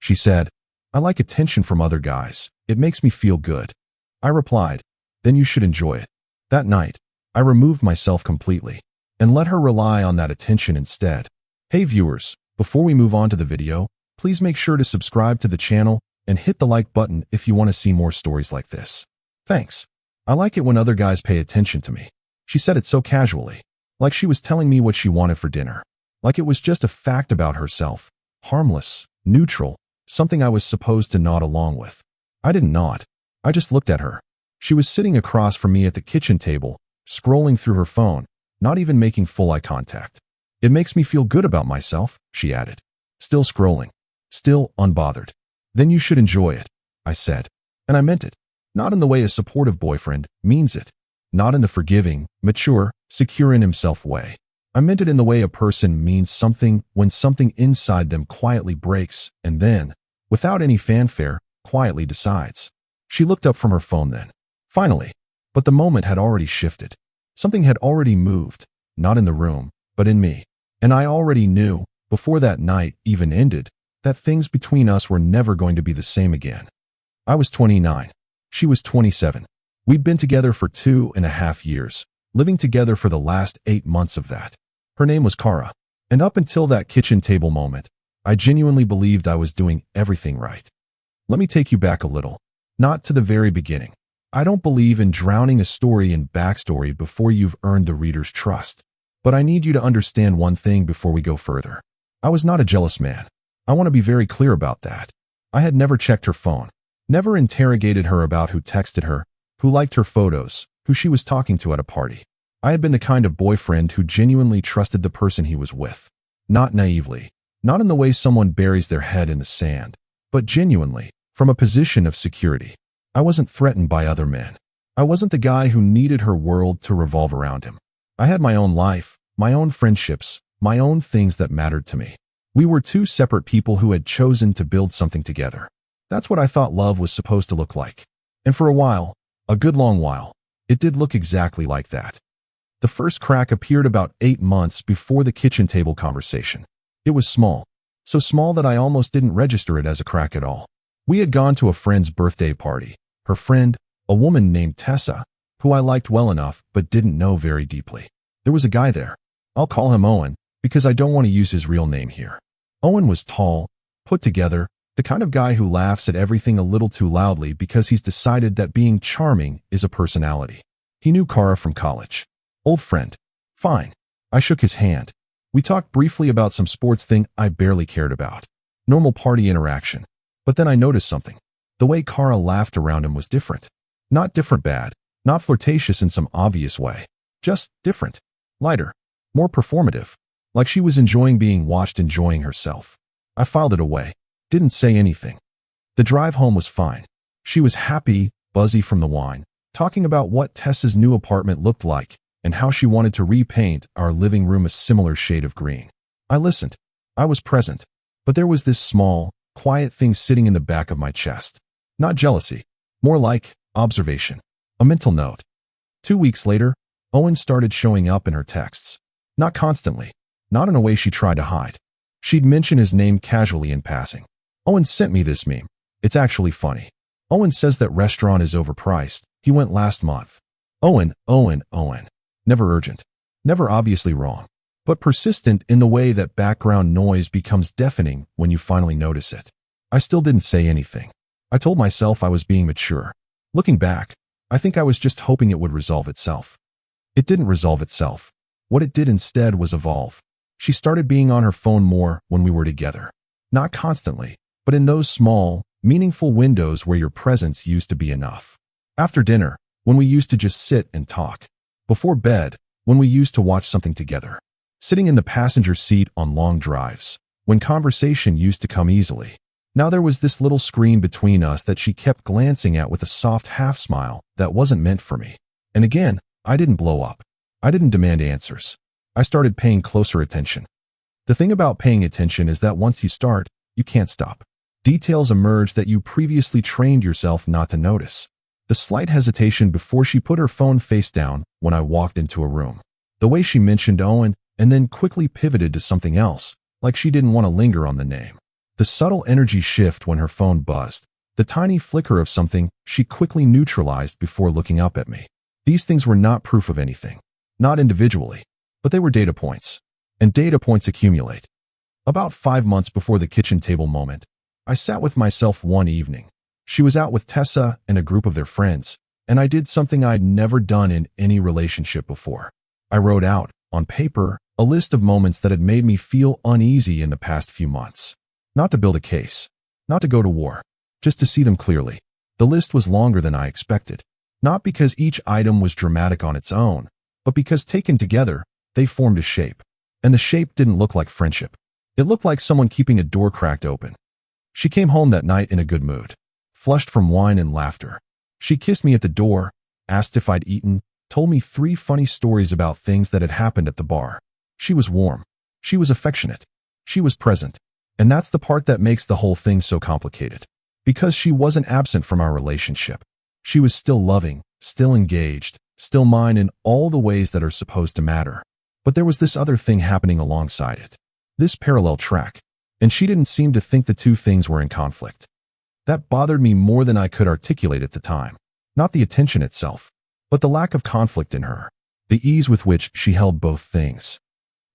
She said, "I like attention from other guys. It makes me feel good." I replied, "Then you should enjoy it." That night, I removed myself completely and let her rely on that attention instead. Hey viewers, before we move on to the video, please make sure to subscribe to the channel and hit the like button if you want to see more stories like this. Thanks. I like it when other guys pay attention to me. She said it so casually, like she was telling me what she wanted for dinner. Like it was just a fact about herself, harmless, neutral, something I was supposed to nod along with. I didn't nod. I just looked at her. She was sitting across from me at the kitchen table, scrolling through her phone, not even making full eye contact. "It makes me feel good about myself," she added. Still scrolling. Still unbothered. "Then you should enjoy it," I said. And I meant it. Not in the way a supportive boyfriend means it. Not in the forgiving, mature, secure in himself way. I meant it in the way a person means something when something inside them quietly breaks and then, without any fanfare, quietly decides. She looked up from her phone then. Finally. But the moment had already shifted. Something had already moved, not in the room, but in me. And I already knew, before that night even ended, that things between us were never going to be the same again. I was 29. She was 27. We'd been together for 2.5 years, living together for the last 8 months of that. Her name was Kara. And up until that kitchen table moment, I genuinely believed I was doing everything right. Let me take you back a little. Not to the very beginning. I don't believe in drowning a story in backstory before you've earned the reader's trust. But I need you to understand one thing before we go further. I was not a jealous man. I want to be very clear about that. I had never checked her phone, never interrogated her about who texted her, who liked her photos, who she was talking to at a party. I had been the kind of boyfriend who genuinely trusted the person he was with. Not naively, not in the way someone buries their head in the sand, but genuinely, from a position of security. I wasn't threatened by other men. I wasn't the guy who needed her world to revolve around him. I had my own life, my own friendships, my own things that mattered to me. We were two separate people who had chosen to build something together. That's what I thought love was supposed to look like. And for a while, a good long while, it did look exactly like that. The first crack appeared about 8 months before the kitchen table conversation. It was small. So small that I almost didn't register it as a crack at all. We had gone to a friend's birthday party. Her friend, a woman named Tessa, who I liked well enough but didn't know very deeply. There was a guy there. I'll call him Owen, because I don't want to use his real name here. Owen was tall, put together, the kind of guy who laughs at everything a little too loudly because he's decided that being charming is a personality. He knew Kara from college. Old friend. Fine. I shook his hand. We talked briefly about some sports thing I barely cared about. Normal party interaction. But then I noticed something. The way Kara laughed around him was different. Not different bad, not flirtatious in some obvious way. Just different. Lighter. More performative. Like she was enjoying being watched, enjoying herself. I filed it away. Didn't say anything. The drive home was fine. She was happy, buzzy from the wine, talking about what Tessa's new apartment looked like and how she wanted to repaint our living room a similar shade of green. I listened. I was present. But there was this small, quiet thing sitting in the back of my chest. Not jealousy. More like observation. A mental note. 2 weeks later, Owen started showing up in her texts. Not constantly. Not in a way she tried to hide. She'd mention his name casually in passing. Owen sent me this meme. It's actually funny. Owen says that restaurant is overpriced. He went last month. Owen. Never urgent. Never obviously wrong. But persistent in the way that background noise becomes deafening when you finally notice it. I still didn't say anything. I told myself I was being mature. Looking back, I think I was just hoping it would resolve itself. It didn't resolve itself. What it did instead was evolve. She started being on her phone more when we were together. Not constantly, but in those small, meaningful windows where your presence used to be enough. After dinner, when we used to just sit and talk. Before bed, when we used to watch something together. Sitting in the passenger seat on long drives, when conversation used to come easily. Now there was this little screen between us that she kept glancing at with a soft half-smile that wasn't meant for me. And again, I didn't blow up. I didn't demand answers. I started paying closer attention. The thing about paying attention is that once you start, you can't stop. Details emerge that you previously trained yourself not to notice. The slight hesitation before she put her phone face down when I walked into a room. The way she mentioned Owen and then quickly pivoted to something else, like she didn't want to linger on the name. The subtle energy shift when her phone buzzed, the tiny flicker of something she quickly neutralized before looking up at me. These things were not proof of anything, not individually, but they were data points, and data points accumulate. About 5 months before the kitchen table moment, I sat with myself one evening. She was out with Tessa and a group of their friends, and I did something I'd never done in any relationship before. I wrote out, on paper, a list of moments that had made me feel uneasy in the past few months. Not to build a case, not to go to war, just to see them clearly. The list was longer than I expected, not because each item was dramatic on its own, but because taken together, they formed a shape. And the shape didn't look like friendship. It looked like someone keeping a door cracked open. She came home that night in a good mood, flushed from wine and laughter. She kissed me at the door, asked if I'd eaten, told me 3 funny stories about things that had happened at the bar. She was warm. She was affectionate. She was present. And that's the part that makes the whole thing so complicated. Because she wasn't absent from our relationship. She was still loving, still engaged, still mine in all the ways that are supposed to matter. But there was this other thing happening alongside it. This parallel track. And she didn't seem to think the two things were in conflict. That bothered me more than I could articulate at the time. Not the attention itself, but the lack of conflict in her. The ease with which she held both things.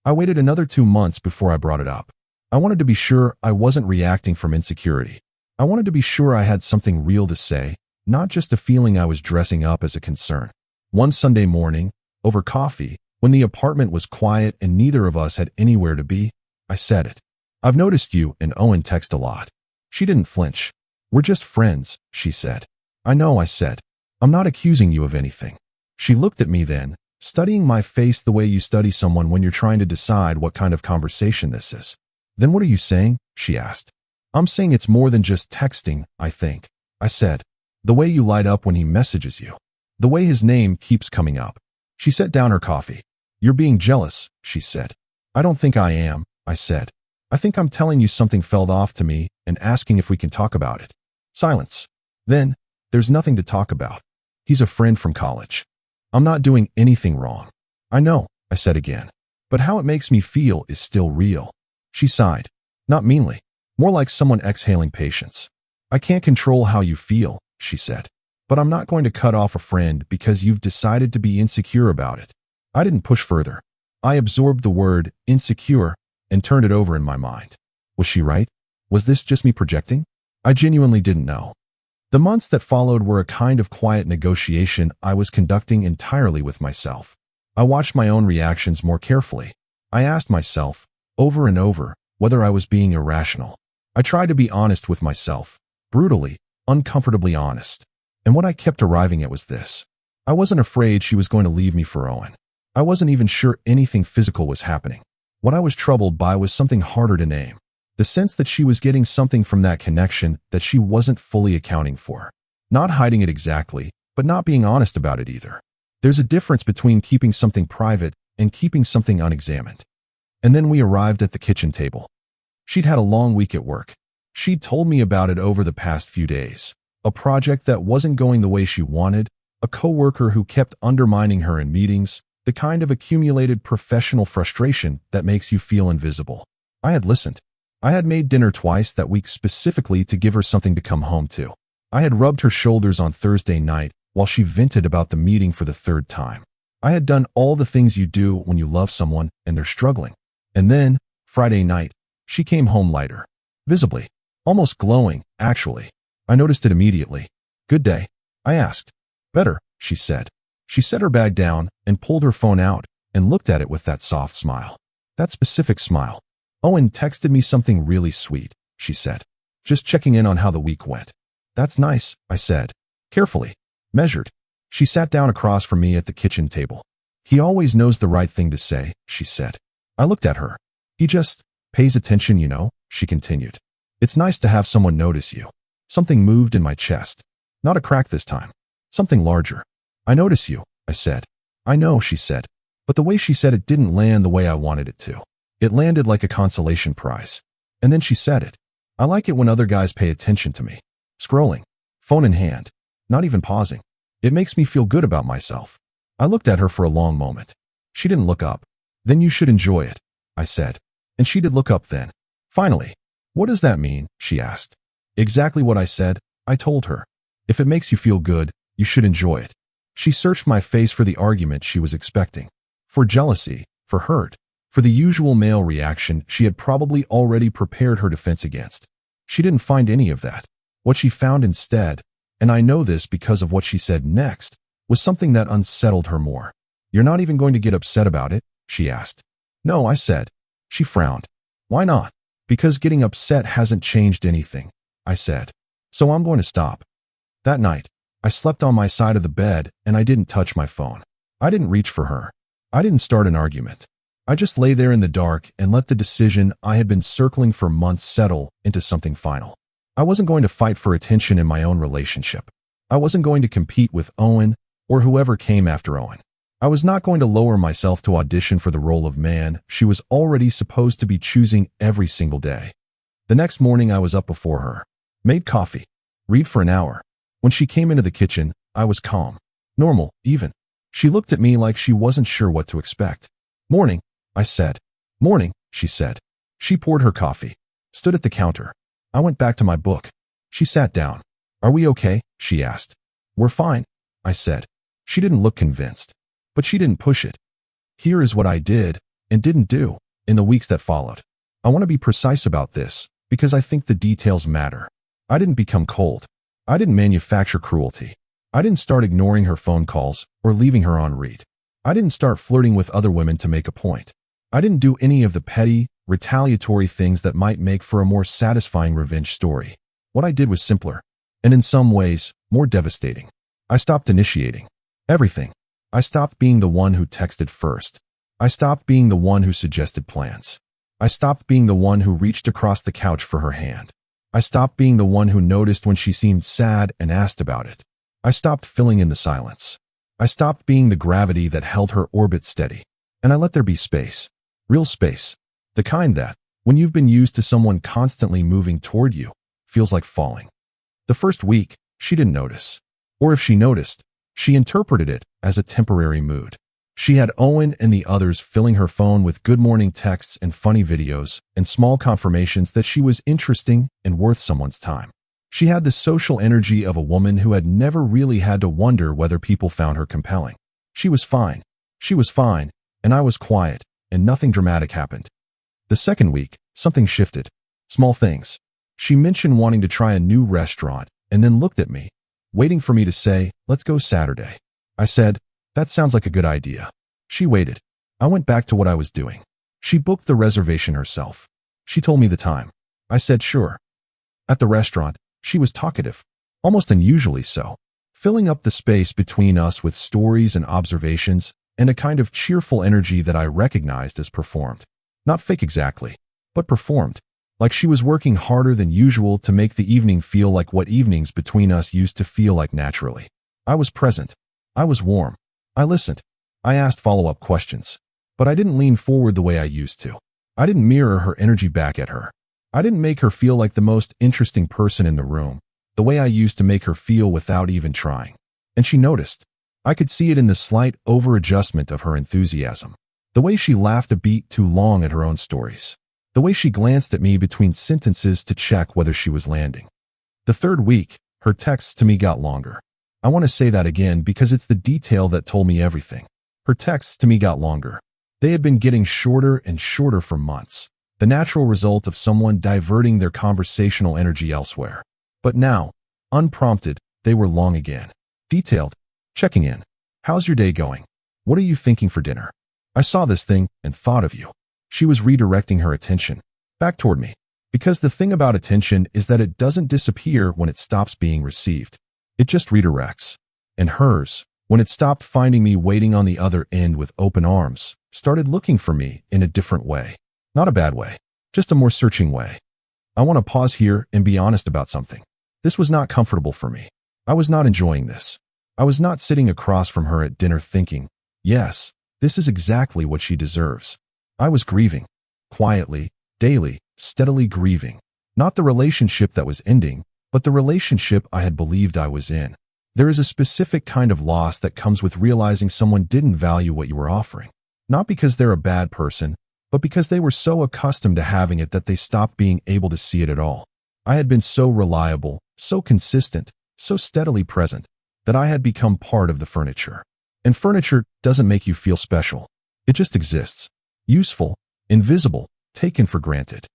I waited another 2 months before I brought it up. I wanted to be sure I wasn't reacting from insecurity. I wanted to be sure I had something real to say, not just a feeling I was dressing up as a concern. One Sunday morning, over coffee, when the apartment was quiet and neither of us had anywhere to be, I said it. I've noticed you and Owen text a lot. She didn't flinch. We're just friends, she said. I know, I said. I'm not accusing you of anything. She looked at me then, studying my face the way you study someone when you're trying to decide what kind of conversation this is. Then what are you saying? She asked. I'm saying it's more than just texting, I think. I said. The way you light up when he messages you. The way his name keeps coming up. She set down her coffee. You're being jealous, she said. I don't think I am, I said. I think I'm telling you something felt off to me and asking if we can talk about it. Silence. Then, there's nothing to talk about. He's a friend from college. I'm not doing anything wrong. I know, I said again. But how it makes me feel is still real. She sighed. Not meanly. More like someone exhaling patience. I can't control how you feel, she said. But I'm not going to cut off a friend because you've decided to be insecure about it. I didn't push further. I absorbed the word insecure and turned it over in my mind. Was she right? Was this just me projecting? I genuinely didn't know. The months that followed were a kind of quiet negotiation I was conducting entirely with myself. I watched my own reactions more carefully. I asked myself, over and over, whether I was being irrational. I tried to be honest with myself, brutally, uncomfortably honest. And what I kept arriving at was this. I wasn't afraid she was going to leave me for Owen. I wasn't even sure anything physical was happening. What I was troubled by was something harder to name. The sense that she was getting something from that connection that she wasn't fully accounting for. Not hiding it exactly, but not being honest about it either. There's a difference between keeping something private and keeping something unexamined. And then we arrived at the kitchen table. She'd had a long week at work. She'd told me about it over the past few days. A project that wasn't going the way she wanted, a coworker who kept undermining her in meetings, the kind of accumulated professional frustration that makes you feel invisible. I had listened. I had made dinner twice that week specifically to give her something to come home to. I had rubbed her shoulders on Thursday night while she vented about the meeting for the 3rd time. I had done all the things you do when you love someone and they're struggling. And then, Friday night, she came home lighter. Visibly. Almost glowing, actually. I noticed it immediately. Good day? I asked. Better, she said. She set her bag down and pulled her phone out and looked at it with that soft smile. That specific smile. Owen texted me something really sweet, she said. Just checking in on how the week went. That's nice, I said. Carefully. Measured. She sat down across from me at the kitchen table. He always knows the right thing to say, she said. I looked at her. He just pays attention, you know, she continued. It's nice to have someone notice you. Something moved in my chest. Not a crack this time. Something larger. I notice you, I said. I know, she said. But the way she said it didn't land the way I wanted it to. It landed like a consolation prize. And then she said it. I like it when other guys pay attention to me. Scrolling. Phone in hand. Not even pausing. It makes me feel good about myself. I looked at her for a long moment. She didn't look up. Then you should enjoy it, I said. And she did look up then. Finally. What does that mean? She asked. Exactly what I said, I told her. If it makes you feel good, you should enjoy it. She searched my face for the argument she was expecting. For jealousy, for hurt, for the usual male reaction she had probably already prepared her defense against. She didn't find any of that. What she found instead, and I know this because of what she said next, was something that unsettled her more. You're not even going to get upset about it? She asked. No, I said. She frowned. Why not? Because getting upset hasn't changed anything, I said. So I'm going to stop. That night, I slept on my side of the bed and I didn't touch my phone. I didn't reach for her. I didn't start an argument. I just lay there in the dark and let the decision I had been circling for months settle into something final. I wasn't going to fight for attention in my own relationship. I wasn't going to compete with Owen or whoever came after Owen. I was not going to lower myself to audition for the role of man she was already supposed to be choosing every single day. The next morning I was up before her, made coffee, read for an hour. When she came into the kitchen, I was calm, normal, even. She looked at me like she wasn't sure what to expect. Morning, I said. Morning, she said. She poured her coffee, stood at the counter. I went back to my book. She sat down. Are we okay? She asked. We're fine, I said. She didn't look convinced, but she didn't push it. Here is what I did and didn't do in the weeks that followed. I want to be precise about this because I think the details matter. I didn't become cold. I didn't manufacture cruelty. I didn't start ignoring her phone calls or leaving her on read. I didn't start flirting with other women to make a point. I didn't do any of the petty, retaliatory things that might make for a more satisfying revenge story. What I did was simpler, and in some ways, more devastating. I stopped initiating everything. I stopped being the one who texted first. I stopped being the one who suggested plans. I stopped being the one who reached across the couch for her hand. I stopped being the one who noticed when she seemed sad and asked about it. I stopped filling in the silence. I stopped being the gravity that held her orbit steady. And I let there be space. Real space. The kind that, when you've been used to someone constantly moving toward you, feels like falling. The first week, she didn't notice. Or if she noticed, she interpreted it as a temporary mood. She had Owen and the others filling her phone with good morning texts and funny videos and small confirmations that she was interesting and worth someone's time. She had the social energy of a woman who had never really had to wonder whether people found her compelling. She was fine. She was fine, and I was quiet, and nothing dramatic happened. The second week, something shifted. Small things. She mentioned wanting to try a new restaurant and then looked at me, waiting for me to say, let's go Saturday. I said, that sounds like a good idea. She waited. I went back to what I was doing. She booked the reservation herself. She told me the time. I said sure. At the restaurant, she was talkative, almost unusually so, filling up the space between us with stories and observations and a kind of cheerful energy that I recognized as performed. Not fake exactly, but performed. Like she was working harder than usual to make the evening feel like what evenings between us used to feel like naturally. I was present. I was warm. I listened. I asked follow-up questions. But I didn't lean forward the way I used to. I didn't mirror her energy back at her. I didn't make her feel like the most interesting person in the room, the way I used to make her feel without even trying. And she noticed. I could see it in the slight over-adjustment of her enthusiasm. The way she laughed a beat too long at her own stories. The way she glanced at me between sentences to check whether she was landing. The third week, her texts to me got longer. I want to say that again because it's the detail that told me everything. Her texts to me got longer. They had been getting shorter and shorter for months, the natural result of someone diverting their conversational energy elsewhere. But now, unprompted, they were long again. Detailed. Checking in. How's your day going? What are you thinking for dinner? I saw this thing and thought of you. She was redirecting her attention back toward me. Because the thing about attention is that it doesn't disappear when it stops being received. It just redirects. And hers, when it stopped finding me waiting on the other end with open arms, started looking for me in a different way. Not a bad way, just a more searching way. I want to pause here and be honest about something. This was not comfortable for me. I was not enjoying this. I was not sitting across from her at dinner thinking, yes, this is exactly what she deserves. I was grieving. Quietly, daily, steadily grieving. Not the relationship that was ending, but the relationship I had believed I was in. There is a specific kind of loss that comes with realizing someone didn't value what you were offering. Not because they're a bad person, but because they were so accustomed to having it that they stopped being able to see it at all. I had been so reliable, so consistent, so steadily present, that I had become part of the furniture. And furniture doesn't make you feel special. It just exists. Useful, invisible, taken for granted.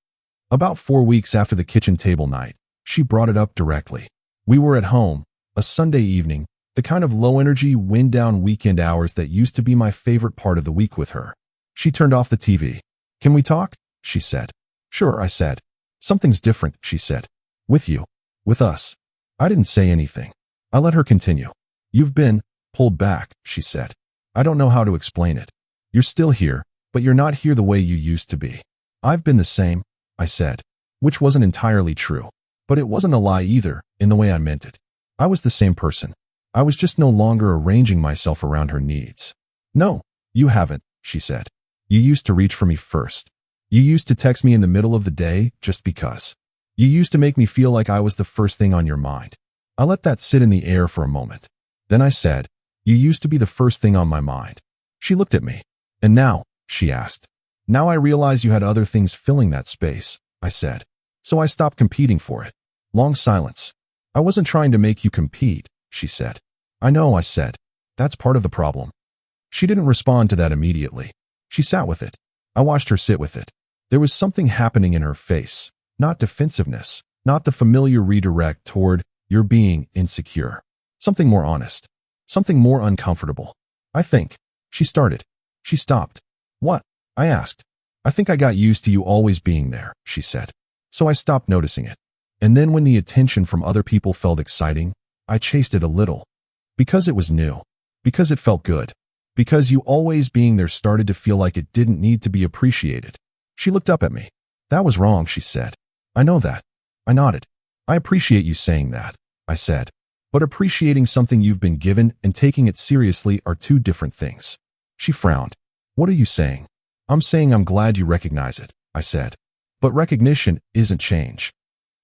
About 4 weeks after the kitchen table night, she brought it up directly. We were at home, a Sunday evening, the kind of low-energy, wind-down weekend hours that used to be my favorite part of the week with her. She turned off the TV. "Can we talk?" she said. "Sure," I said. "Something's different," she said. "With you. With us." I didn't say anything. I let her continue. "You've been pulled back," she said. "I don't know how to explain it. You're still here, but you're not here the way you used to be." "I've been the same," I said, which wasn't entirely true. But it wasn't a lie either, in the way I meant it. I was the same person. I was just no longer arranging myself around her needs. "No, you haven't," she said. "You used to reach for me first. You used to text me in the middle of the day just because. You used to make me feel like I was the first thing on your mind." I let that sit in the air for a moment. Then I said, "You used to be the first thing on my mind." She looked at me. "And now?" she asked. "Now I realize you had other things filling that space," I said. "So I stopped competing for it." Long silence. "I wasn't trying to make you compete," she said. "I know," I said. "That's part of the problem." She didn't respond to that immediately. She sat with it. I watched her sit with it. There was something happening in her face. Not defensiveness. Not the familiar redirect toward "you're being insecure." Something more honest. Something more uncomfortable. "I think." She started. She stopped. "What?" I asked. "I think I got used to you always being there," she said. "So I stopped noticing it. And then when the attention from other people felt exciting, I chased it a little. Because it was new. Because it felt good. Because you always being there started to feel like it didn't need to be appreciated." She looked up at me. "That was wrong," she said. "I know that." I nodded. "I appreciate you saying that," I said. "But appreciating something you've been given and taking it seriously are two different things." She frowned. "What are you saying?" "I'm saying I'm glad you recognize it," I said. "But recognition isn't change."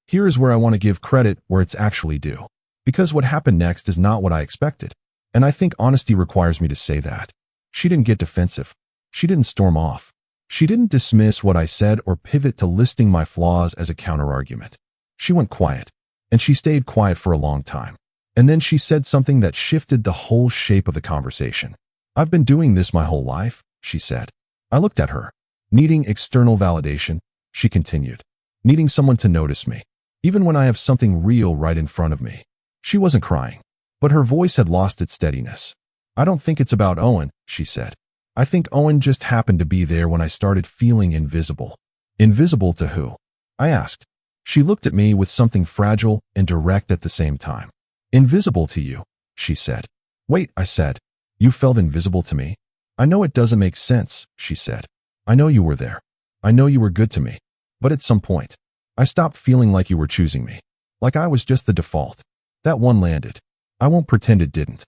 Here is where I want to give credit where it's actually due. Because what happened next is not what I expected. And I think honesty requires me to say that. She didn't get defensive. She didn't storm off. She didn't dismiss what I said or pivot to listing my flaws as a counterargument. She went quiet. And she stayed quiet for a long time. And then she said something that shifted the whole shape of the conversation. "I've been doing this my whole life," she said. I looked at her. "Needing external validation," she continued. "Needing someone to notice me. Even when I have something real right in front of me." She wasn't crying, but her voice had lost its steadiness. "I don't think it's about Owen," she said. "I think Owen just happened to be there when I started feeling invisible." "Invisible to who?" I asked. She looked at me with something fragile and direct at the same time. "Invisible to you," she said. "Wait," I said. "You felt invisible to me?" "I know it doesn't make sense," she said. "I know you were there. I know you were good to me. But at some point, I stopped feeling like you were choosing me. Like I was just the default." That one landed. I won't pretend it didn't.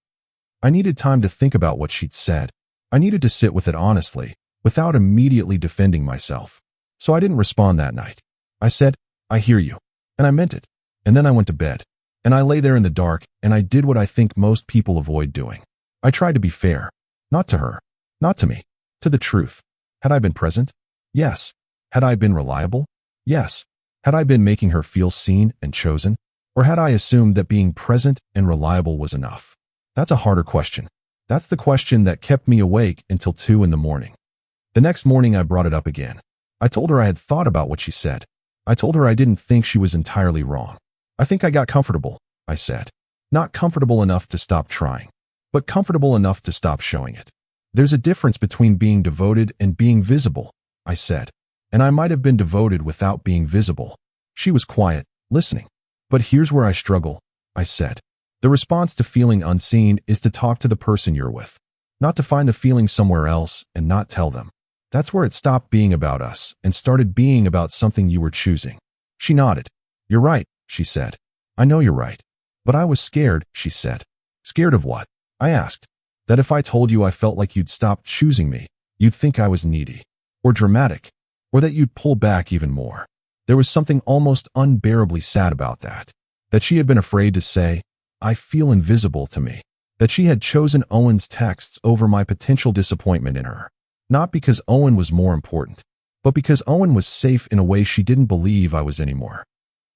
I needed time to think about what she'd said. I needed to sit with it honestly, without immediately defending myself. So I didn't respond that night. I said, "I hear you." And I meant it. And then I went to bed. And I lay there in the dark, and I did what I think most people avoid doing. I tried to be fair. Not to her. Not to me. To the truth. Had I been present? Yes. Had I been reliable? Yes. Had I been making her feel seen and chosen? Or had I assumed that being present and reliable was enough? That's a harder question. That's the question that kept me awake until 2 in the morning. The next morning I brought it up again. I told her I had thought about what she said. I told her I didn't think she was entirely wrong. "I think I got comfortable," I said. "Not comfortable enough to stop trying, but comfortable enough to stop showing it. There's a difference between being devoted and being visible," I said. "And I might have been devoted without being visible." She was quiet, listening. "But here's where I struggle," I said. "The response to feeling unseen is to talk to the person you're with, not to find the feeling somewhere else and not tell them. That's where it stopped being about us and started being about something you were choosing." She nodded. "You're right," she said. "I know you're right. But I was scared," she said. "Scared of what?" I asked. "That if I told you I felt like you'd stop choosing me, you'd think I was needy, or dramatic, or that you'd pull back even more." There was something almost unbearably sad about that. That she had been afraid to say, "I feel invisible to me." That she had chosen Owen's texts over my potential disappointment in her. Not because Owen was more important, but because Owen was safe in a way she didn't believe I was anymore.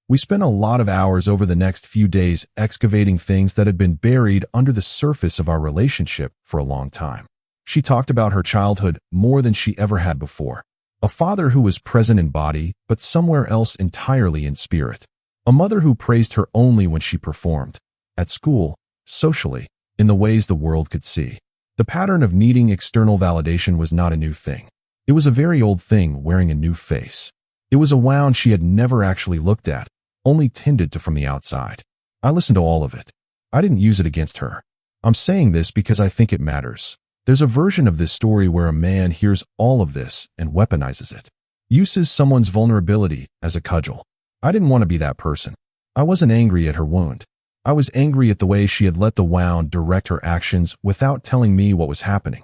We spent a lot of hours over the next few days excavating things that had been buried under the surface of our relationship for a long time. She talked about her childhood more than she ever had before. A father who was present in body, but somewhere else entirely in spirit. A mother who praised her only when she performed. At school, socially, in the ways the world could see. The pattern of needing external validation was not a new thing. It was a very old thing wearing a new face. It was a wound she had never actually looked at, only tended to from the outside. I listened to all of it. I didn't use it against her. I'm saying this because I think it matters. There's a version of this story where a man hears all of this and weaponizes it. Uses someone's vulnerability as a cudgel. I didn't want to be that person. I wasn't angry at her wound. I was angry at the way she had let the wound direct her actions without telling me what was happening.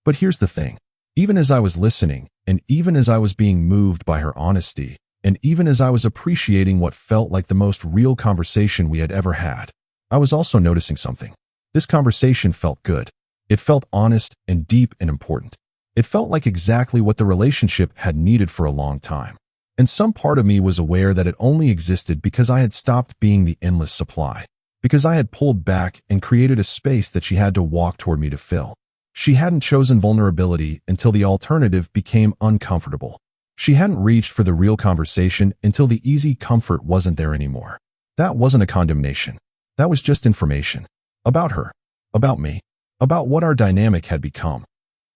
But here's the thing. Even as I was listening, and even as I was being moved by her honesty, and even as I was appreciating what felt like the most real conversation we had ever had, I was also noticing something. This conversation felt good. It felt honest and deep and important. It felt like exactly what the relationship had needed for a long time. And some part of me was aware that it only existed because I had stopped being the endless supply. Because I had pulled back and created a space that she had to walk toward me to fill. She hadn't chosen vulnerability until the alternative became uncomfortable. She hadn't reached for the real conversation until the easy comfort wasn't there anymore. That wasn't a condemnation. That was just information. About her. About me. About what our dynamic had become.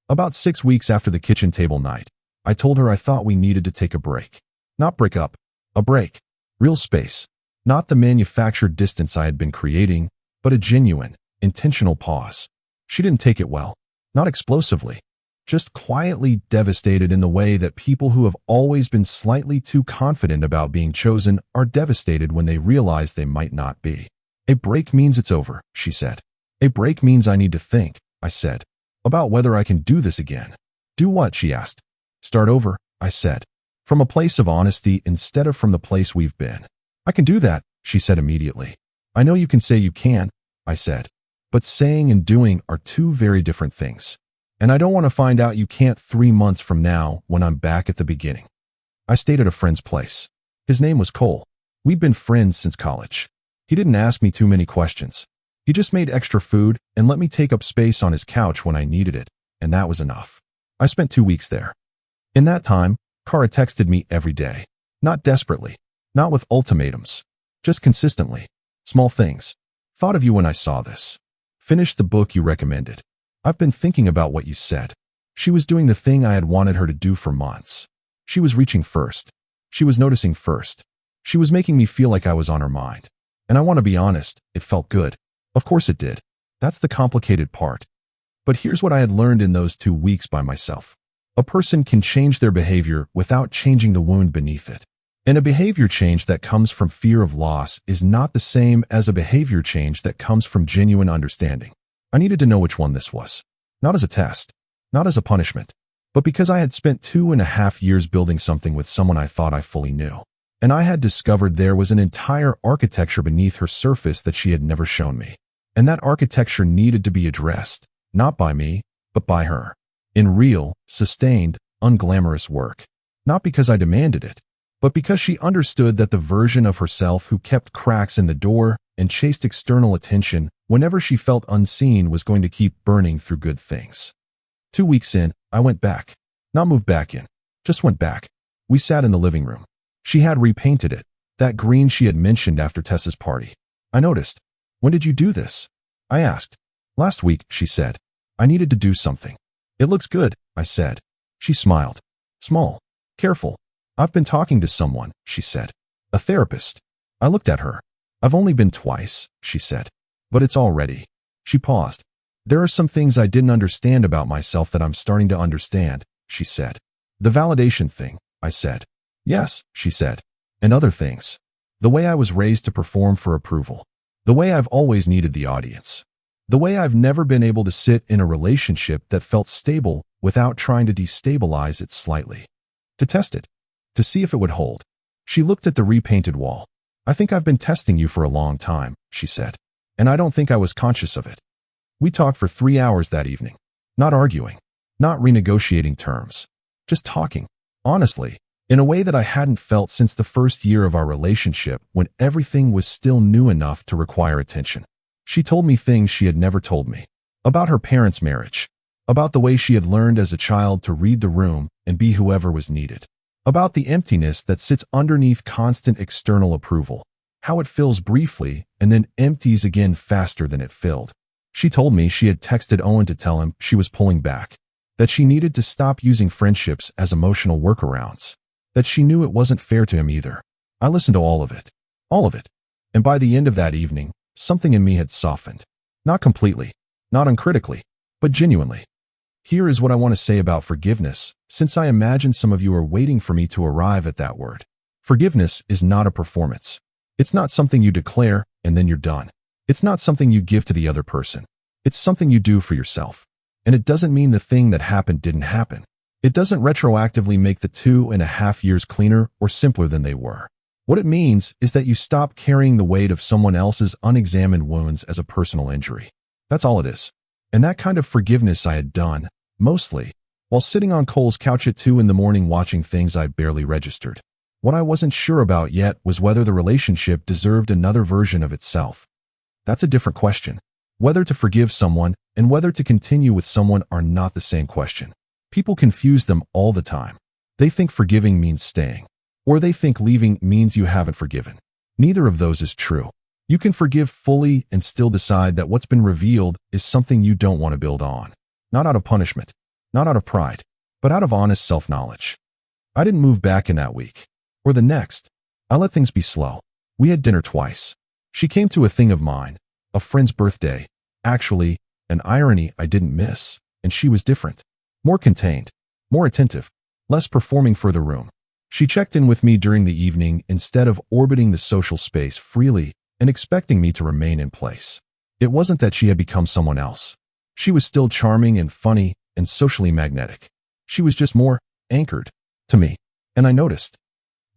About 6 weeks after the kitchen table night, I told her I thought we needed to take a break. Not break up. A break. Real space. Not the manufactured distance I had been creating, but a genuine, intentional pause. She didn't take it well. Not explosively. Just quietly devastated in the way that people who have always been slightly too confident about being chosen are devastated when they realize they might not be. A break means it's over, she said. A break means I need to think, I said, about whether I can do this again. Do what, she asked. Start over, I said. From a place of honesty instead of from the place we've been. I can do that, she said immediately. I know you can say you can, I said. But saying and doing are two very different things. And I don't want to find out you can't 3 months from now when I'm back at the beginning. I stayed at a friend's place. His name was Qley. We'd been friends since college. He didn't ask me too many questions. He just made extra food and let me take up space on his couch when I needed it, and that was enough. I spent 2 weeks there. In that time, Kara texted me every day. Not desperately. Not with ultimatums. Just consistently. Small things. Thought of you when I saw this. Finished the book you recommended. I've been thinking about what you said. She was doing the thing I had wanted her to do for months. She was reaching first. She was noticing first. She was making me feel like I was on her mind. And I want to be honest, it felt good. Of course it did. That's the complicated part. But here's what I had learned in those 2 weeks by myself. A person can change their behavior without changing the wound beneath it. And a behavior change that comes from fear of loss is not the same as a behavior change that comes from genuine understanding. I needed to know which one this was. Not as a test. Not as a punishment. But because I had spent 2.5 years building something with someone I thought I fully knew. And I had discovered there was an entire architecture beneath her surface that she had never shown me. And that architecture needed to be addressed, not by me, but by her. In real, sustained, unglamorous work. Not because I demanded it, but because she understood that the version of herself who kept cracks in the door and chased external attention whenever she felt unseen was going to keep burning through good things. 2 weeks in, I went back. Not moved back in. Just went back. We sat in the living room. She had repainted it, that green she had mentioned after Tessa's party. I noticed. When did you do this? I asked. Last week, she said. I needed to do something. It looks good, I said. She smiled. Small. Careful. I've been talking to someone, she said. A therapist. I looked at her. I've only been twice, she said. But it's all ready. She paused. There are some things I didn't understand about myself that I'm starting to understand, she said. The validation thing, I said. Yes, she said. And other things. The way I was raised to perform for approval. The way I've always needed the audience. The way I've never been able to sit in a relationship that felt stable without trying to destabilize it slightly. To test it. To see if it would hold. She looked at the repainted wall. I think I've been testing you for a long time, she said. And I don't think I was conscious of it. We talked for 3 hours that evening. Not arguing. Not renegotiating terms. Just talking. Honestly, in a way that I hadn't felt since the first year of our relationship when everything was still new enough to require attention. She told me things she had never told me. About her parents' marriage. About the way she had learned as a child to read the room and be whoever was needed. About the emptiness that sits underneath constant external approval. How it fills briefly and then empties again faster than it filled. She told me she had texted Owen to tell him she was pulling back. That she needed to stop using friendships as emotional workarounds. That she knew it wasn't fair to him either. I listened to all of it. All of it. And by the end of that evening, something in me had softened. Not completely. Not uncritically. But genuinely. Here is what I want to say about forgiveness, since I imagine some of you are waiting for me to arrive at that word. Forgiveness is not a performance. It's not something you declare and then you're done. It's not something you give to the other person. It's something you do for yourself. And it doesn't mean the thing that happened didn't happen. It doesn't retroactively make the 2.5 years cleaner or simpler than they were. What it means is that you stop carrying the weight of someone else's unexamined wounds as a personal injury. That's all it is. And that kind of forgiveness I had done, mostly, while sitting on Cole's couch at 2 in the morning watching things I barely registered. What I wasn't sure about yet was whether the relationship deserved another version of itself. That's a different question. Whether to forgive someone and whether to continue with someone are not the same question. People confuse them all the time. They think forgiving means staying, or they think leaving means you haven't forgiven. Neither of those is true. You can forgive fully and still decide that what's been revealed is something you don't want to build on. Not out of punishment, not out of pride, but out of honest self-knowledge. I didn't move back in that week, or the next. I let things be slow. We had dinner twice. She came to a thing of mine, a friend's birthday, actually, an irony I didn't miss, and she was different. More contained, more attentive, less performing for the room. She checked in with me during the evening instead of orbiting the social space freely and expecting me to remain in place. It wasn't that she had become someone else. She was still charming and funny and socially magnetic. She was just more anchored to me. And I noticed.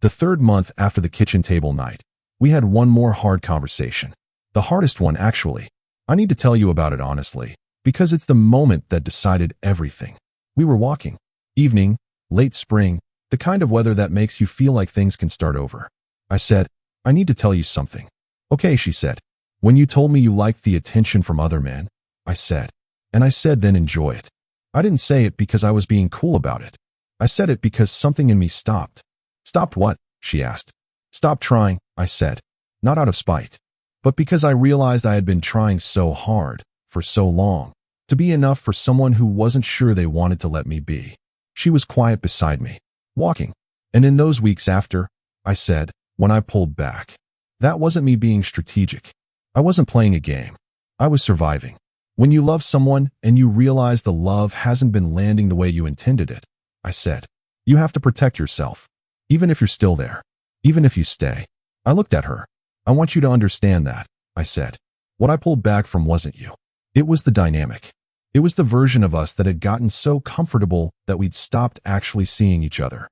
The third month after the kitchen table night, we had one more hard conversation. The hardest one, actually. I need to tell you about it honestly, because it's the moment that decided everything. We were walking. Evening, late spring, the kind of weather that makes you feel like things can start over. I said, I need to tell you something. Okay, she said. When you told me you liked the attention from other men, I said. And I said then enjoy it. I didn't say it because I was being cool about it. I said it because something in me stopped. Stopped what? She asked. Stopped trying, I said. Not out of spite, but because I realized I had been trying so hard, for so long, to be enough for someone who wasn't sure they wanted to let me be. She was quiet beside me, walking. And in those weeks after, I said, when I pulled back, that wasn't me being strategic. I wasn't playing a game. I was surviving. When you love someone and you realize the love hasn't been landing the way you intended it, I said, you have to protect yourself. Even if you're still there. Even if you stay. I looked at her. I want you to understand that, I said. What I pulled back from wasn't you. It was the dynamic. It was the version of us that had gotten so comfortable that we'd stopped actually seeing each other.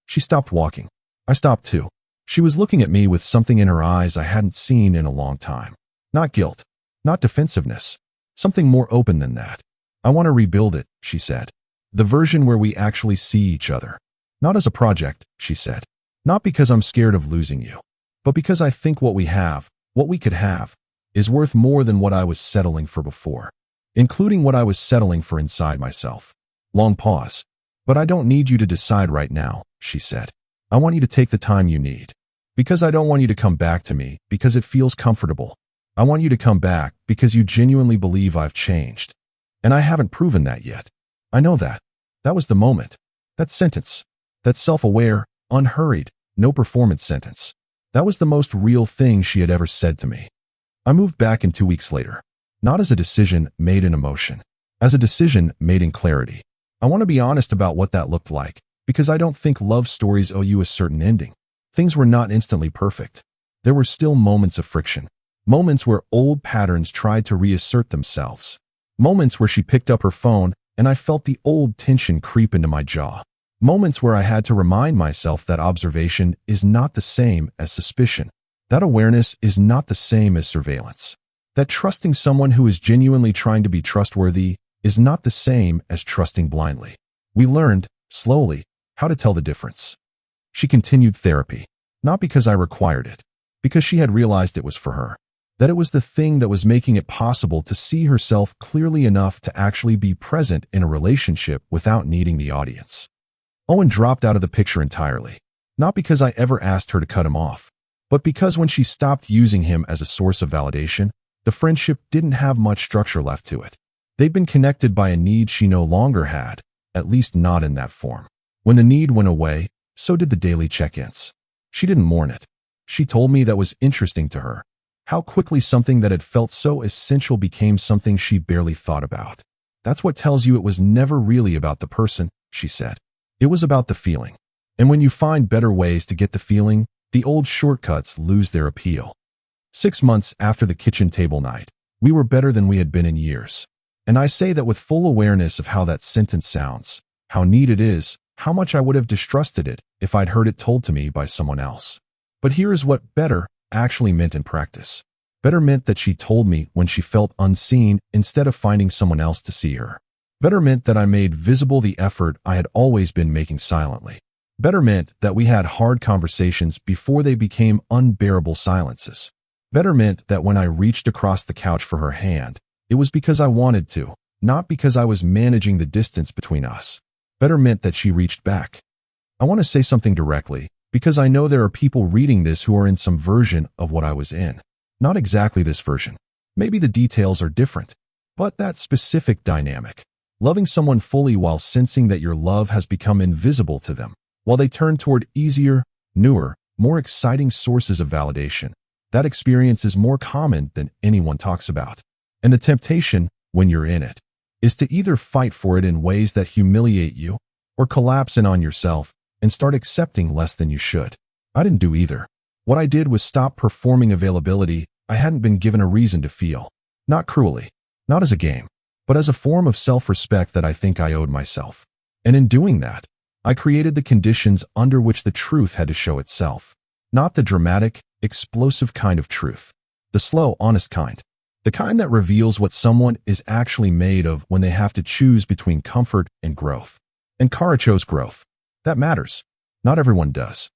She stopped walking. I stopped too. She was looking at me with something in her eyes I hadn't seen in a long time. Not guilt. Not defensiveness. Something more open than that. I want to rebuild it, she said. The version where we actually see each other. Not as a project, she said. Not because I'm scared of losing you, but because I think what we have, what we could have, is worth more than what I was settling for before, including what I was settling for inside myself. Long pause. But I don't need you to decide right now, she said. I want you to take the time you need. Because I don't want you to come back to me because it feels comfortable. I want you to come back because you genuinely believe I've changed. And I haven't proven that yet. I know that. That was the moment. That sentence. That self-aware, unhurried, no performance sentence. That was the most real thing she had ever said to me. I moved back in 2 weeks later. Not as a decision made in emotion. As a decision made in clarity. I want to be honest about what that looked like, because I don't think love stories owe you a certain ending. Things were not instantly perfect. There were still moments of friction. Moments where old patterns tried to reassert themselves. Moments where she picked up her phone and I felt the old tension creep into my jaw. Moments where I had to remind myself that observation is not the same as suspicion. That awareness is not the same as surveillance. That trusting someone who is genuinely trying to be trustworthy is not the same as trusting blindly. We learned, slowly, how to tell the difference. She continued therapy, not because I required it, because she had realized it was for her, that it was the thing that was making it possible to see herself clearly enough to actually be present in a relationship without needing the audience. Owen dropped out of the picture entirely, not because I ever asked her to cut him off, but because when she stopped using him as a source of validation, the friendship didn't have much structure left to it. They'd been connected by a need she no longer had, at least not in that form. When the need went away, so did the daily check-ins. She didn't mourn it. She told me that was interesting to her, how quickly something that had felt so essential became something she barely thought about. That's what tells you it was never really about the person, she said. It was about the feeling. And when you find better ways to get the feeling, the old shortcuts lose their appeal. 6 months after the kitchen table night, we were better than we had been in years. And I say that with full awareness of how that sentence sounds, how neat it is, how much I would have distrusted it if I'd heard it told to me by someone else. But here is what better actually meant in practice. Better meant that she told me when she felt unseen instead of finding someone else to see her. Better meant that I made visible the effort I had always been making silently. Better meant that we had hard conversations before they became unbearable silences. Better meant that when I reached across the couch for her hand, it was because I wanted to, not because I was managing the distance between us. Better meant that she reached back. I want to say something directly, because I know there are people reading this who are in some version of what I was in. Not exactly this version. Maybe the details are different, but that specific dynamic. Loving someone fully while sensing that your love has become invisible to them, while they turn toward easier, newer, more exciting sources of validation. That experience is more common than anyone talks about. And the temptation, when you're in it, is to either fight for it in ways that humiliate you, or collapse in on yourself and start accepting less than you should. I didn't do either. What I did was stop performing availability I hadn't been given a reason to feel. Not cruelly, not as a game, but as a form of self-respect that I think I owed myself. And in doing that, I created the conditions under which the truth had to show itself. Not the dramatic, explosive kind of truth. The slow, honest kind. The kind that reveals what someone is actually made of when they have to choose between comfort and growth. And Kara chose growth. That matters. Not everyone does.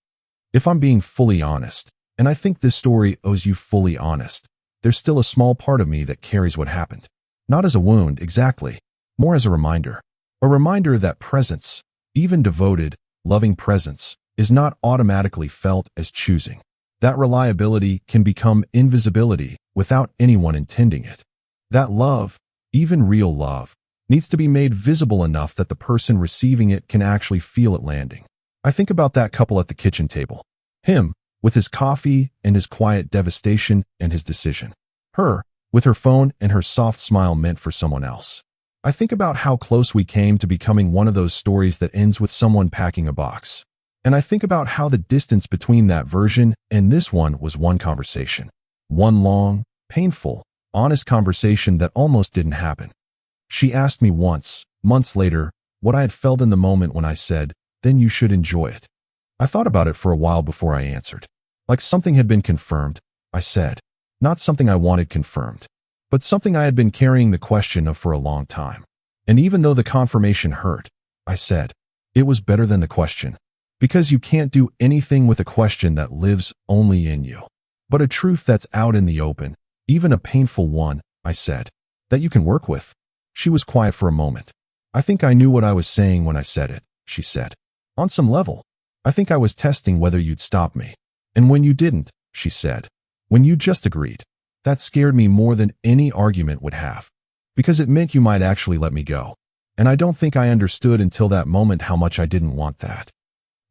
If I'm being fully honest, and I think this story owes you fully honest, there's still a small part of me that carries what happened. Not as a wound, exactly. More as a reminder. A reminder that presence, even devoted, loving presence, is not automatically felt as choosing. That reliability can become invisibility without anyone intending it. That love, even real love, needs to be made visible enough that the person receiving it can actually feel it landing. I think about that couple at the kitchen table. Him, with his coffee and his quiet devastation and his decision. Her, with her phone and her soft smile meant for someone else. I think about how close we came to becoming one of those stories that ends with someone packing a box. And I think about how the distance between that version and this one was one conversation. One long, painful, honest conversation that almost didn't happen. She asked me once, months later, what I had felt in the moment when I said, "Then you should enjoy it." I thought about it for a while before I answered. Like something had been confirmed, I said. Not something I wanted confirmed, but something I had been carrying the question of for a long time. And even though the confirmation hurt, I said, it was better than the question. Because you can't do anything with a question that lives only in you. But a truth that's out in the open, even a painful one, I said, that you can work with. She was quiet for a moment. I think I knew what I was saying when I said it, she said. On some level, I think I was testing whether you'd stop me. And when you didn't, she said, when you just agreed, that scared me more than any argument would have. Because it meant you might actually let me go. And I don't think I understood until that moment how much I didn't want that.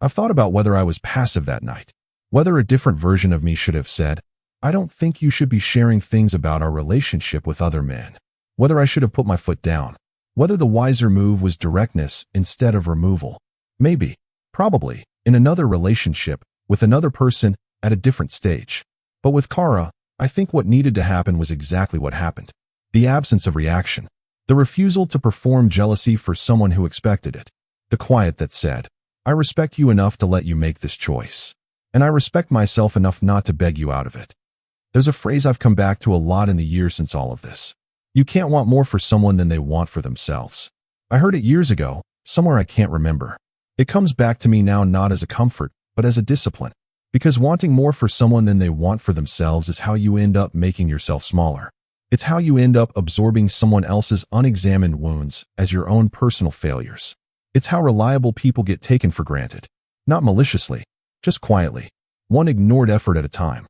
I've thought about whether I was passive that night. Whether a different version of me should have said, I don't think you should be sharing things about our relationship with other men. Whether I should have put my foot down. Whether the wiser move was directness instead of removal. Maybe, probably, in another relationship, with another person, at a different stage. But with Kara, I think what needed to happen was exactly what happened. The absence of reaction. The refusal to perform jealousy for someone who expected it. The quiet that said, I respect you enough to let you make this choice. And I respect myself enough not to beg you out of it. There's a phrase I've come back to a lot in the years since all of this. You can't want more for someone than they want for themselves. I heard it years ago, somewhere I can't remember. It comes back to me now not as a comfort, but as a discipline. Because wanting more for someone than they want for themselves is how you end up making yourself smaller. It's how you end up absorbing someone else's unexamined wounds as your own personal failures. It's how reliable people get taken for granted. Not maliciously, just quietly, one ignored effort at a time.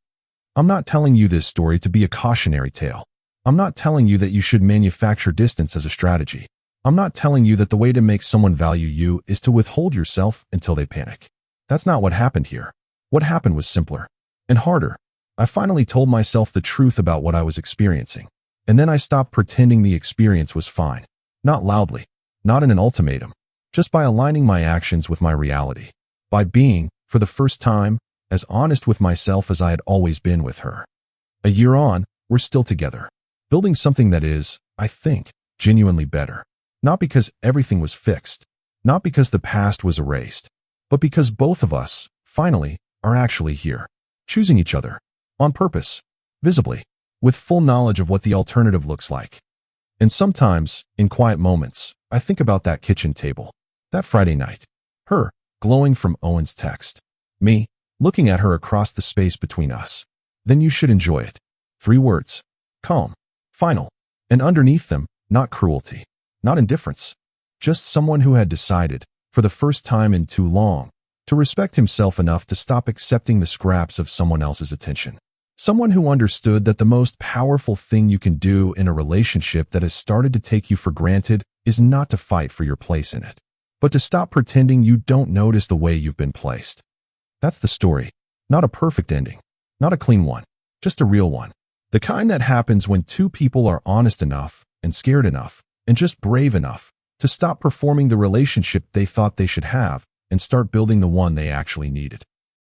I'm not telling you this story to be a cautionary tale. I'm not telling you that you should manufacture distance as a strategy. I'm not telling you that the way to make someone value you is to withhold yourself until they panic. That's not what happened here. What happened was simpler and harder. I finally told myself the truth about what I was experiencing. And then I stopped pretending the experience was fine. Not loudly, not in an ultimatum, just by aligning my actions with my reality. By being, for the first time, as honest with myself as I had always been with her. A year on, we're still together, building something that is, I think, genuinely better. Not because everything was fixed, not because the past was erased, but because both of us, finally, are actually here, choosing each other, on purpose, visibly, with full knowledge of what the alternative looks like. And sometimes, in quiet moments, I think about that kitchen table, that Friday night, her, glowing from Owen's text, me, looking at her across the space between us. Then you should enjoy it. 3 words, calm, final, and underneath them, not cruelty, not indifference, just someone who had decided, for the first time in too long, to respect himself enough to stop accepting the scraps of someone else's attention. Someone who understood that the most powerful thing you can do in a relationship that has started to take you for granted is not to fight for your place in it, but to stop pretending you don't notice the way you've been placed. That's the story. Not a perfect ending. Not a clean one. Just a real one. The kind that happens when 2 people are honest enough and scared enough and just brave enough to stop performing the relationship they thought they should have and start building the one they actually needed.